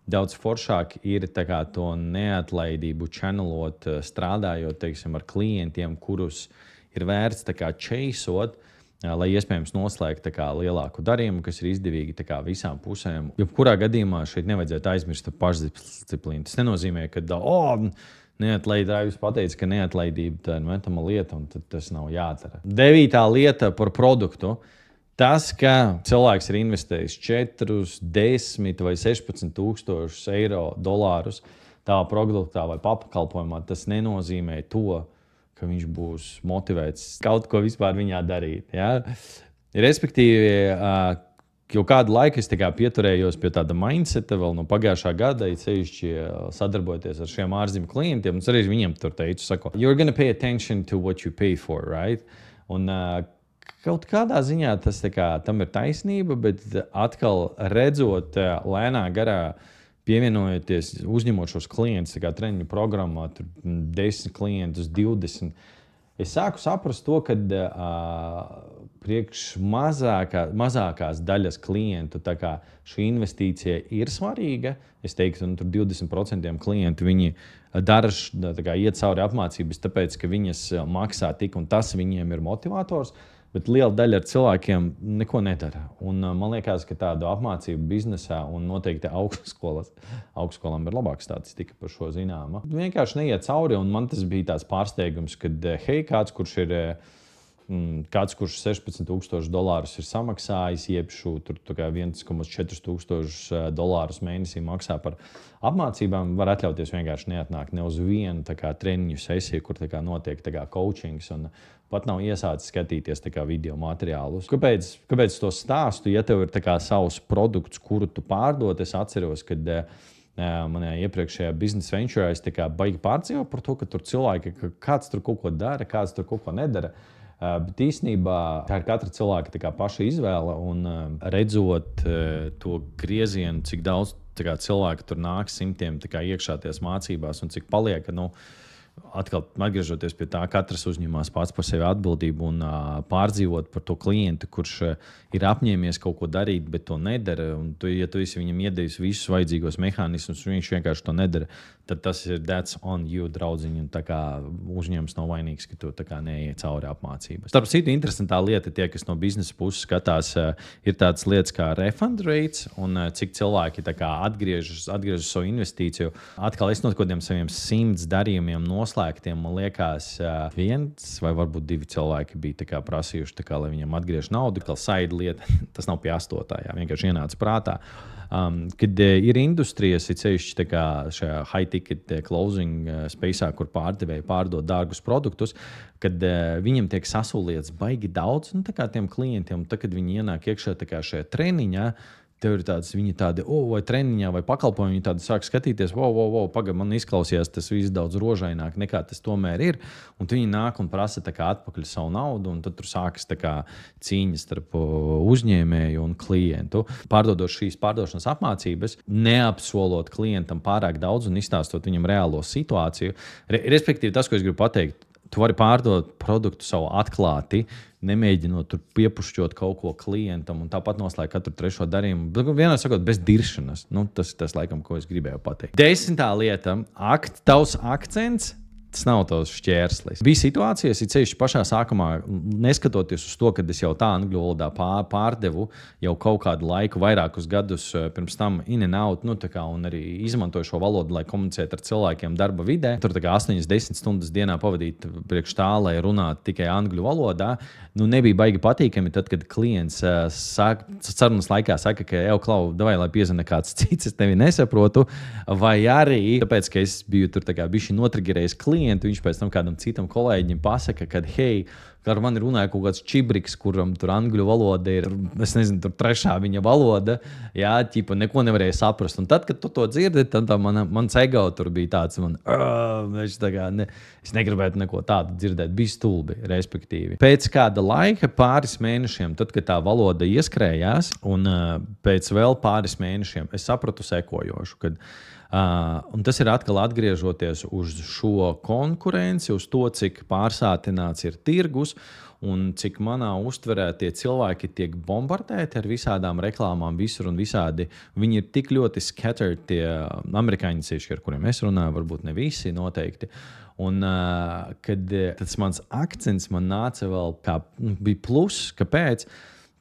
daudz foršāk ir to neatlaidību channelot, strādājot, teiksim, ar klientiem, kurus ir vērts chaseot, lai iespējams noslēgt lielāku darījumu, kas ir izdevīgi visām pusēm. Jebkurā gadījumā šeit nevajadzētu aizmirst pašdisciplīnu. Tas nenozīmē, ka neatlaidības pateica, ka neatlaidība tā ir metama lieta, un tas nav jādara. 9. lieta par produktu. Tas, ka cilvēks ir investējis 4, 10 vai 16 tūkstošus eiro, dolārus tavā produktā vai pakalpojumā, tas nenozīmē to, ka viņš būs motivēts kaut ko vispār viņā darīt. Ja? Respektīvi, jau kādu laiku es pieturējos pie tāda mindseta vēl no pagājušā gada, sevišķi sadarbojoties ar šiem ārzemju klientiem. Un arī viņiem tur teicu, saku, you're gonna pay attention to what you pay for, right? Un kaut kādā ziņā tas tam ir taisnība, bet atkal redzot lēnā garā, pievienojoties, uzņemot šos klientus treniņu programmā, tur 10 klientus, 20. Es sāku saprast to, ka priekš mazākās daļas klientu šī investīcija ir svarīga. Es teiktu, ka 20% klientu viņi dara, iet cauri apmācības, tāpēc, ka viņas maksā tik un tas viņiem ir motivators. Bet liela daļa ar cilvēkiem neko nedara. Un, man liekas, ka tādu apmācību biznesā un noteikti augstskolām ir labāka statistika par šo zināma. Vienkārši neiet cauri, un man tas bija tāds pārsteigums, kad kāds, kurš $16,000 ir samaksājis, iepšu $1,400 mēnesī maksā par apmācībām, var atļauties vienkārši neatnākt ne uz vienu treniņu sesiju, kur notiek coachings. Pat nav iesācis skatīties video materiālus. Kāpēc to stāstu? Ja tev ir savs produkts, kuru tu pārdod, es atceros, kad manā iepriekšējā biznesa venturē es baigi pārdzīvoju par to, ka tur cilvēki, kāds tur kaut ko dara, kāds tur kaut ko nedara. Bet īstenībā tā ir katra cilvēka paša izvēle. Un redzot to griezienu, cik daudz cilvēku tur nāk simtiem iekšā tajās mācībās un cik paliek. Atkal atgriežoties pie tā, katrs uzņemās pats par sevi atbildību un pārdzīvot par to klientu, kurš ir apņēmies kaut ko darīt, bet to nedara. Un ja tu esi viņam iedevis visus vajadzīgos mehānismus, viņš vienkārši to nedara, tad tas ir that's on you, draudziņi. Un uzņēmums nav vainīgs, ka tu neiet cauri apmācības. Starp citu, interesantā lieta, tie, kas no biznesa puses skatās, ir tādas lietas kā refund rates un cik cilvēki atgriežas savu investīciju. Atkal es no kādiem saviem 100 darījumiem noslēgtiem, man liekas, viens vai varbūt 2 cilvēki bija prasījuši, lai viņam atgriež naudu. Saida lieta, tas nav pie 8. Vienkārši ienāca prātā. Kad ir industrijas, ir sevišķi šajā high-ticket closing spaceā, kur pārdevēji pārdod dārgus produktus, kad viņiem tiek sasolīts baigi daudz tiem klientiem. Tad, kad viņi ienāk iekšā šajā treniņā, tev ir viņi tādi, vai treniņā, vai pakalpojumi, viņi tādi sāk skatīties, pagaid, man izklausījās tas viss daudz rožaināk, nekā tas tomēr ir. Un viņi nāk un prasa atpakaļ savu naudu, un tad tur sākas cīņas starp uzņēmēju un klientu. Pārdodot šīs pārdošanas apmācības, neapsolot klientam pārāk daudz un izstāstot viņam reālo situāciju. Respektīvi, tas, ko es gribu pateikt, tu vari pārdot produktu savu atklāti, nemēģinot tur piepušķot kaut ko klientam un tāpat noslēgt katru trešo darījumu. Vienmēr sakot, bez diršanas. Tas laikam, ko es gribēju pateikt. 10. lieta. Tavs akcents. Tas nav tavs šķērslis. Bija situācijas, it sevišķi pašā sākumā, neskatoties uz to, ka es jau tā angļu valodā pārdevu jau kaut kādu laiku, vairākus gadus pirms tam in and out, un arī izmantoju šo valodu, lai komunicētu ar cilvēkiem darba vidē. Tur 8-10 stundas dienā pavadīt priekš tā, lai runātu tikai angļu valodā. Nebija baigi patīkami tad, kad klients sarunas laikā saka, ka jau klau, davai, lai piezina kāds cits, es tevi nesaprotu. Vai arī, tāpēc, ka es biju tur bišķi notrigerējis klientu, viņš pēc tam kādam citam kolēģim pasaka, ka, hei, ar mani runāja kaut kāds čibriks, kuram tur angļu valoda ir, es nezinu, tur trešā viņa valoda, neko nevarēja saprast. Un tad, kad tu to dzirdi, tad mans ego tur bija tāds, es negribētu neko tādu dzirdēt, bija stulbi, respektīvi. Pēc kāda laika, pāris mēnešiem, tad, kad tā valoda ieskrējās, un pēc vēl pāris mēnešiem, es sapratu sekojošu, kad un tas ir atkal atgriežoties uz šo konkurenci, uz to, cik pārsātināts ir tirgus un cik manā uztverē tie cilvēki tiek bombardēti ar visādām reklāmām visur un visādi. Viņi ir tik ļoti scattered, tie amerikāņi cieši, ar kuriem es runāju, varbūt ne visi noteikti. Un kad tas mans akcents man nāca vēl kā bija plus, kāpēc?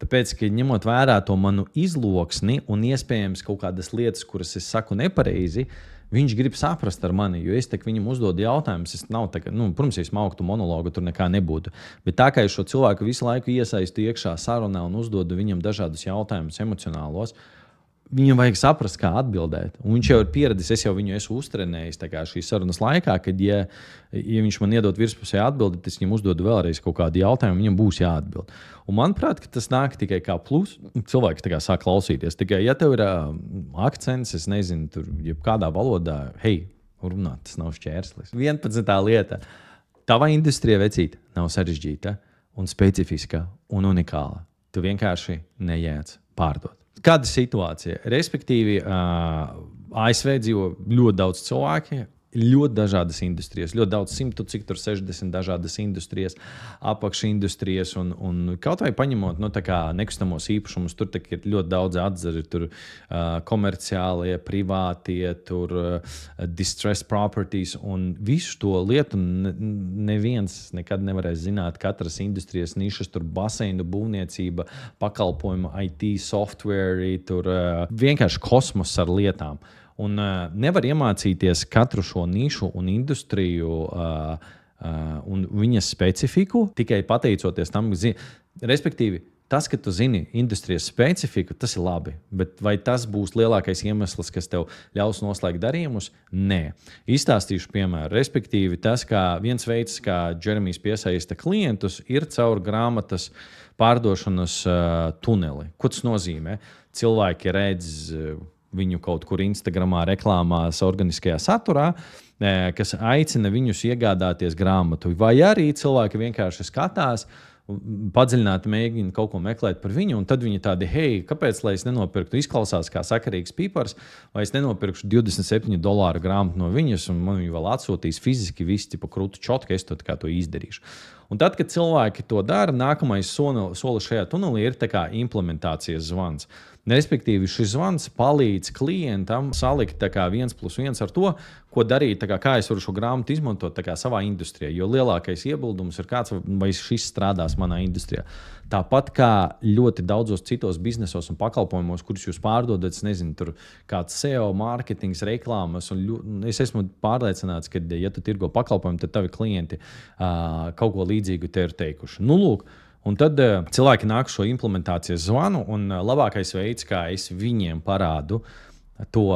Tāpēc, ka ņemot vērā to manu izloksni un iespējams kaut kādas lietas, kuras es saku nepareizi, viņš grib saprast ar mani, jo es viņam uzdodu jautājumus. Protams, ja es mauktu monologu, tur nekā nebūtu. Bet tā kā es šo cilvēku visu laiku iesaistu iekšā sarunā un uzdodu viņam dažādus jautājumus emocionālos, viņam vajag saprast, kā atbildēt. Un viņš jau ir pieredzējis, es jau viņu esmu uztrenējis šīs sarunas laikā, kad, ja viņš man iedod virspusē atbildi, tad es viņam uzdodu vēlreiz kaut kādu jautājumu, viņam būs jāatbild. Un manuprāt, tas nāk tikai kā plus. Cilvēki sāk klausīties. Tikai, ja tev ir akcents, es nezinu, tur kādā valodā, hei, runāt, tas nav šķērslis. 11. lieta. Tava industrija, vecīt, nav sarežģīta un specifiska un unikāla. Tu vienkārši nejēdz pārdot. Kāda situācija? Respektīvi, ASV dzīvo ļoti daudz cilvēki. ļoti dažādas industrijas, ļoti daudz, 60 dažādas industrijas, apakšindustrijas, un kaut vai paņemot nekustamos īpašumus, tur ir ļoti daudz atzari, tur komerciālie, privātie, tur distressed properties, un visu to lietu neviens nekad nevarēs zināt. Katras industrijas nišas, tur baseinu būvniecība, pakalpojumu, IT, software, tur vienkārši kosmos ar lietām. Un nevar iemācīties katru šo nišu un industriju un viņas specifiku tikai pateicoties tam, respektīvi, tas, ka tu zini industrijas specifiku, tas ir labi, bet vai tas būs lielākais iemesls, kas tev ļaus noslēgt darījumus? Nē. Izstāstīšu piemēru. Respektīvi, tas, kā viens veids, kā Džeremijs piesaista klientus, ir caur grāmatas pārdošanas tuneli. Ko tas nozīmē? Cilvēki redz viņu kaut kur Instagramā, reklāmās, organiskajā saturā, kas aicina viņus iegādāties grāmatu. Vai arī cilvēki vienkārši skatās, padziļināti mēģina kaut ko meklēt par viņu, un tad viņi tādi, hei, kāpēc lai es nenopirktu, izklausās kā sakarīgs pipars, vai es nenopirkšu $27 grāmatu no viņas, un man viņu vēl atsūtīs fiziski, visi tipa krūtu čotki, es to izdarīšu. Un tad, kad cilvēki to dara, nākamais solis šajā tunelī ir tā kā implementācijas zvans. Respektīvi, šis zvans palīdz klientam salikt 1+1 ar to, ko darīt, kā es varu šo grāmatu izmantot savā industrijā. Jo lielākais iebildums ir kāds, vai šis strādās manā industrijā. Tāpat kā ļoti daudzos citos biznesos un pakalpojumos, kurus jūs pārdodat, es nezinu, tur kāds SEO, mārketings, reklāmas. Es esmu pārliecināts, ka, ja tu tirgo pakalpojumu, tad tavi klienti kaut ko līdzīgu te ir teikuši. Nu, lūk. Un tad cilvēki nāk šo implementācijas zvanu, un labākais veids, kā es viņiem parādu to,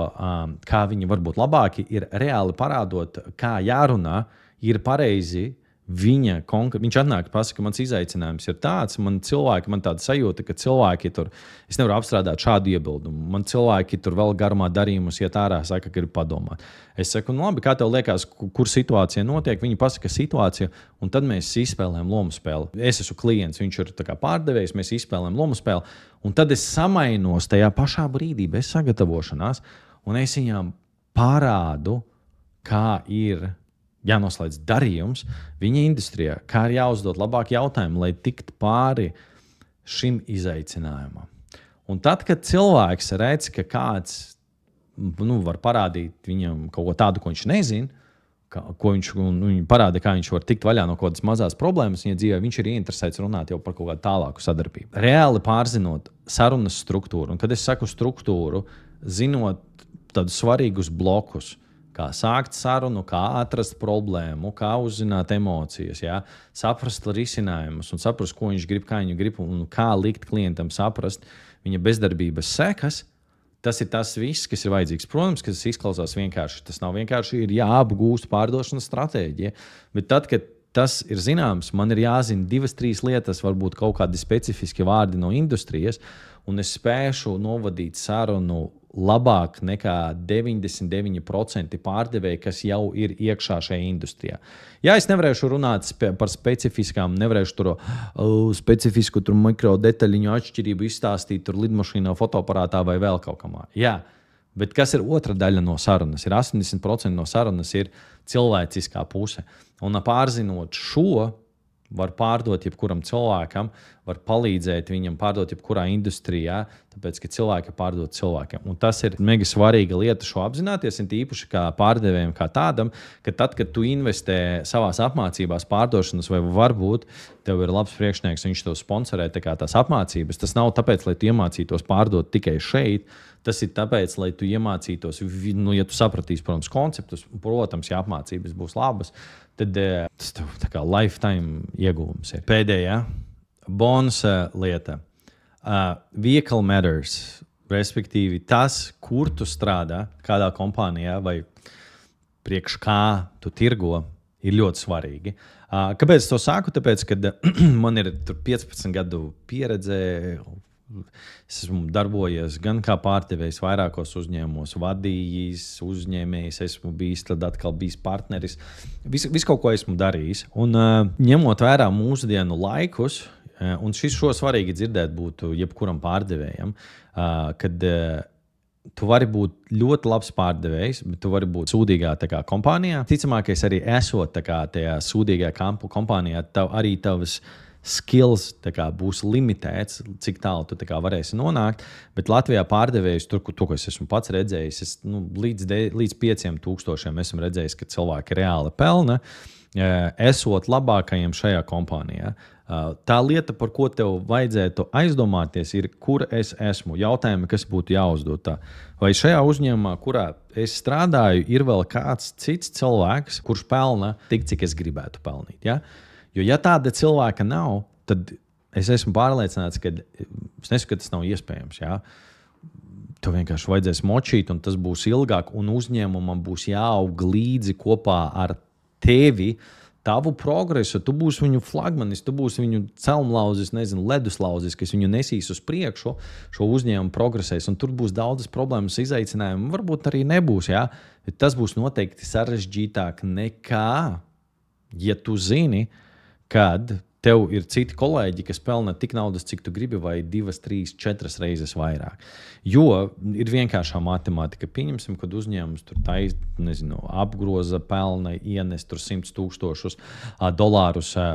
kā viņi var būt labāki, ir reāli parādot, kā jārunā, ir pareizi. Viņš atnāk, pasaka, mans izaicinājums ir tāds, man tāda sajūta, ka cilvēki tur, es nevaru apstrādāt šādu iebildumu. Man cilvēki tur vēl garumā darījumus iet ārā, saka, ka ir padomāt. Es saku, nu labi, kā tev liekas, kur situācija notiek? Viņi pasaka situāciju, un tad mēs izspēlējam lomu spēli. Es esmu klients, viņš ir pārdevējs, mēs izspēlējam lomu spēli, un tad es samainos tajā pašā brīdī bez sagatavošanās, un es viņām parādu, kā ir jānoslēdz darījums viņa industrijā, kā ir jāuzdod labāk jautājumu, lai tiktu pāri šim izaicinājumam. Un tad, kad cilvēks redz, ka kāds var parādīt viņam kaut ko tādu, ko viņš nezina, ko viņš parāda, kā viņš var tikt vaļā no kaut kādas mazās problēmas viņa dzīvē, viņš ir ieinteresēts runāt jau par kaut kādu tālāku sadarbību. Reāli pārzinot sarunas struktūru, un kad es saku struktūru, zinot tādus svarīgus blokus, kā sākt sarunu, kā atrast problēmu, kā uzzināt emocijas, saprast risinājumus un saprast, ko viņš grib, kā viņu grib un kā likt klientam saprast viņa bezdarbības sekas. Tas ir tas viss, kas ir vajadzīgs. Protams, ka tas izklausās vienkārši. Tas nav vienkārši, ir jāapgūst pārdošanas stratēģija. Bet tad, kad tas ir zināms, man ir jāzina 2-3 lietas, varbūt kaut kādi specifiski vārdi no industrijas, un es spēšu novadīt sarunu labāk nekā 99% pārdevēji, kas jau ir iekšā šajā industrijā. Jā, es nevarēšu runāt par specifiskām, nevarēšu tur specifisku mikro detaļiņu atšķirību izstāstīt tur lidmašīnā, fotoaparātā vai vēl kaut kamā. Jā, bet kas ir otra daļa no sarunas? Ir 80% no sarunas ir cilvēciskā puse. Un pārzinot šo, var pārdot jebkuram cilvēkam, var palīdzēt viņam pārdot jebkurā industrijā, tāpēc, ka cilvēki pārdod cilvēkiem. Un tas ir mega svarīga lieta šo apzināties, un īpaši kā pārdevējiem kā tādam, ka tad, kad tu investē savās apmācībās pārdošanas, vai varbūt tev ir labs priekšnieks, viņš tev sponsorē tās apmācības, tas nav tāpēc, lai tu iemācītos pārdot tikai šeit, tas ir tāpēc, lai tu iemācītos, ja tu sapratīsi, protams, konceptus, protams, ja apmācības būs labas, tad tas tev tā kā lifetime ieguvums ir. Pēdējā bonusa lieta. Vehicle matters, respektīvi tas, kur tu strādā, kādā kompānijā vai priekš kā tu tirgo, ir ļoti svarīgi. Kāpēc es to saku? Tāpēc, ka man ir 15 gadu pieredze. Es esmu darbojies gan kā pārdevējs vairākos uzņēmumos, vadījis, uzņēmējs, esmu bijis, tad atkal bijis partneris. Visu kaut ko esmu darījis. Un ņemot vērā mūsdienu laikus, un šo svarīgi dzirdēt būtu jebkuram pārdevējam, kad tu vari būt ļoti labs pārdevējs, bet tu vari būt sūdīgā kompānijā. Ticamākais arī esot tajā sūdīgajā kompānijā, arī tavas skills būs limitēts, cik tālu tu varēsi nonākt. Bet Latvijā pārdevējus, tur, ko es esmu pats redzējis, līdz 5,000 esmu redzējis, ka cilvēki reāli pelna, esot labākajiem šajā kompānijā. Tā lieta, par ko tev vajadzētu aizdomāties, ir, kur es esmu. Jautājumi, kas būtu jāuzdod tā. Vai šajā uzņēmumā, kurā es strādāju, ir vēl kāds cits cilvēks, kurš pelna tik, cik es gribētu pelnīt? Ja? Jo, ja tāda cilvēka nav, tad es esmu pārliecināts, ka es nesaku, ka tas nav iespējams. Ja? Tev vienkārši vajadzēs močīt, un tas būs ilgāk, un uzņēmumam būs jāaug līdzi kopā ar tevi, tavu progresu, tu būsi viņu flagmanis, tu būsi viņu celmlauzis, leduslauzis, kas viņu nesīs uz priekšu, šo uzņēmumu progresēs, un tur būs daudzas problēmas, izaicinājumi, varbūt arī nebūs, ja? Tas būs noteikti sarežģītāk nekā, ja tu zini, kad tev ir citi kolēģi, kas pelna tik naudas, cik tu gribi, vai 2, 3, 4 reizes vairāk. Jo ir vienkāršā matemātika. Pieņemsim, kad uzņēmums tur apgroza, pelna, ienes tur $100,000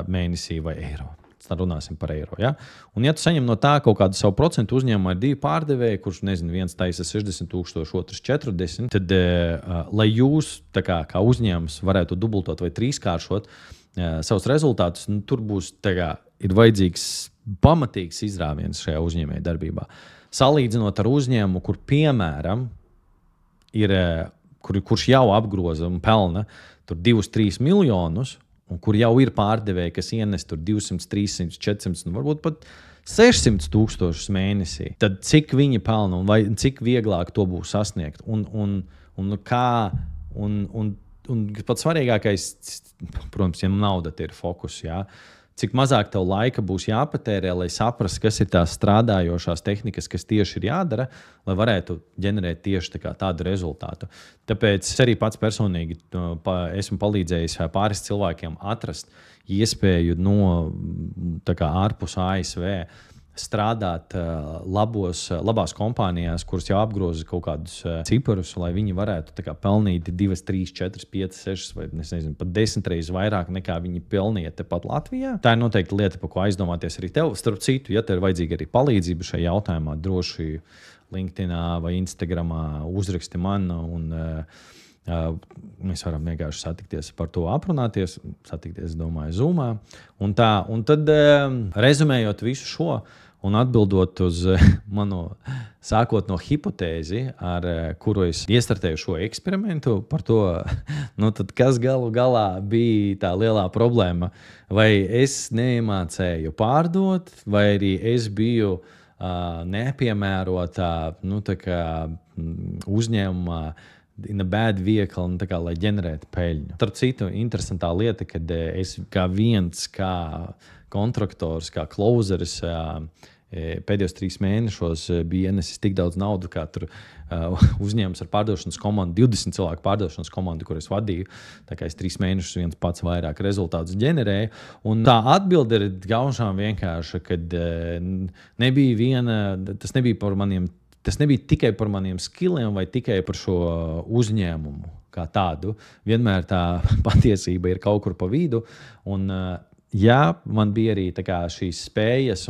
mēnesī vai eiro. Runāsim par eiro. Ja? Un, ja tu saņem no tā kaut kādu savu procentu uzņēmumu ar 2 pārdevēju, kurš, viens taisa 60,000, otrs 40, tad, lai jūs, kā uzņēmums, varētu dubultot vai trīskāršot savus rezultātus, tur būs ir vajadzīgs pamatīgs izrāviens šajā uzņēmēja darbībā. Salīdzinot ar uzņēmumu, kur, piemēram, kurš jau apgroza un pelna 2-3 miljonus, un kur jau ir pārdevēji, kas ienes 200, 300, 400, un varbūt pat 600,000 mēnesī, tad cik viņi pelna un cik vieglāk to būs sasniegt? Un pats svarīgākais, protams, ja nauda ir fokus, jā, cik mazāk tev laika būs jāpatērē, lai saprastu, kas ir tās strādājošās tehnikas, kas tieši ir jādara, lai varētu ģenerēt tieši tādu rezultātu. Tāpēc es arī pats personīgi esmu palīdzējis pāris cilvēkiem atrast iespēju no ārpus ASV strādāt labās kompānijās, kuras jau apgroza kaut kādus ciparus, lai viņi varētu pelnīt 2, 3, 4, 5, 6 vai pat 10 reizes vairāk nekā viņi pelnīja tepat Latvijā. Tā ir noteikti lieta, par ko aizdomāties arī tev. Starp citu, ja tev ir vajadzīga arī palīdzība šajā jautājumā, droši LinkedInā vai Instagramā uzraksti man, un mēs varam vienkārši satikties par to aprunāties, domāju, Zoomā. Un tad, rezumējot visu šo un atbildot uz manu sākot no hipotēzi, ar kuru es iestartēju šo eksperimentu, par to, tad kas galu galā bija tā lielā problēma. Vai es neiemācēju pārdot, vai arī es biju nepiemērotā uzņēmumā, in a bad vehicle, lai ģenerētu peļņu. Starp citu, interesantā lieta, kad es kā kontraktors, kā closeris pēdējos 3 mēnešos biju ienesis tik daudz naudu, kā tur uzņēmums ar pārdošanas komandu, 20 cilvēku pārdošanas komandu, kur es vadīju. Tā kā es 3 mēnešus viens pats vairāk rezultātus ģenerēju. Un tā atbilde ir gaužām vienkārša, kad tas nebija tikai par maniem skilliem vai tikai par šo uzņēmumu kā tādu. Vienmēr tā patiesība ir kaut kur pa vidu. Un, ja man bija arī šīs spējas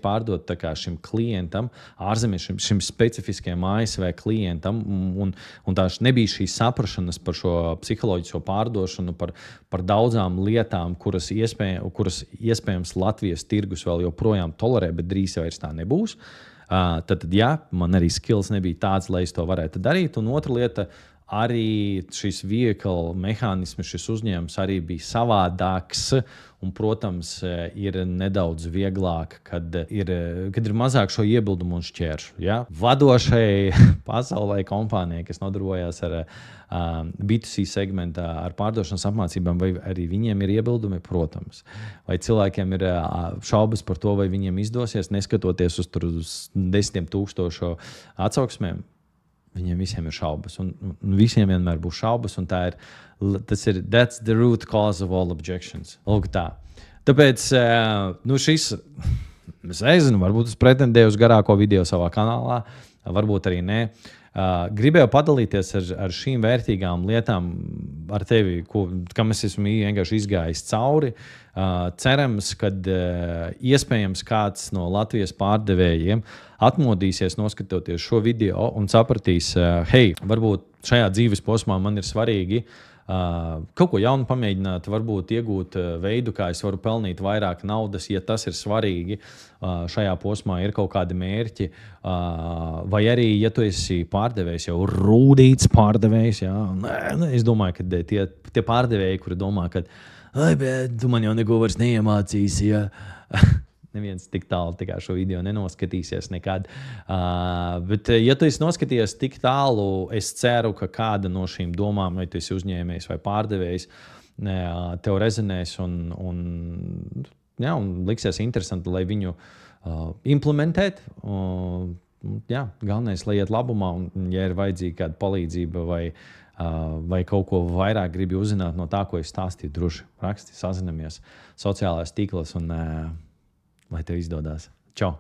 pārdot šim klientam, ārzemēs šim specifiskajam ASV klientam, un tā nebija šī saprašanas par šo psiholoģisko pārdošanu, par daudzām lietām, kuras iespējams Latvijas tirgus vēl joprojām tolerē, bet drīz vairs tā nebūs. Tad, man arī skills nebija tāds, lai es to varētu darīt. Un otra lieta, arī šis vehicle mehānisms, šis uzņēmums arī bija savādāks. Un, protams, ir nedaudz vieglāk, kad ir mazāk šo iebildumu un šķēršu. Ja? Vadošai pasaulē kompānijai, kas nodarbojas ar B2C segmentā, ar pārdošanas apmācībām, vai arī viņiem ir iebildumi, protams. Vai cilvēkiem ir šaubas par to, vai viņiem izdosies, neskatoties uz 10,000 atsauksmēm. Viņiem visiem ir šaubas, un visiem vienmēr būs šaubas, un that's the root cause of all objections. Lūk tā. Tāpēc, šis, es nezinu, varbūt es pretendēju uz garāko video savā kanālā, varbūt arī nē. Gribēju padalīties ar šīm vērtīgām lietām ar tevi, kam es esmu vienkārši izgājis cauri. Cerams, ka iespējams kāds no Latvijas pārdevējiem atmodīsies, noskatoties šo video un sapratīs, hei, varbūt šajā dzīves posmā man ir svarīgi kaut ko jaunu pamēģināt, varbūt iegūt veidu, kā es varu pelnīt vairāk naudas, ja tas ir svarīgi. Šajā posmā ir kaut kādi mērķi, vai arī, ja tu esi pārdevējs, jau rūdīts pārdevējs, jā, es domāju, ka tie pārdevēji, kuri domā, ka bet tu man jau neko vairs neiemācīsi, ja. Neviens tik tālu šo video nenoskatīsies nekad. Bet, ja tu esi noskatījies tik tālu, es ceru, ka kāda no šīm domām, vai tu esi uzņēmējs vai pārdevējs, tev rezonēs un liksies interesanti, lai viņu implementēt. Galvenais, lai iet labumā, un ja ir vajadzīga kāda palīdzība vai kaut ko vairāk gribi uzzināt no tā, ko es stāstīju, droši raksti, sazinamies sociālajās tīklos un lai tev izdodas. Čau!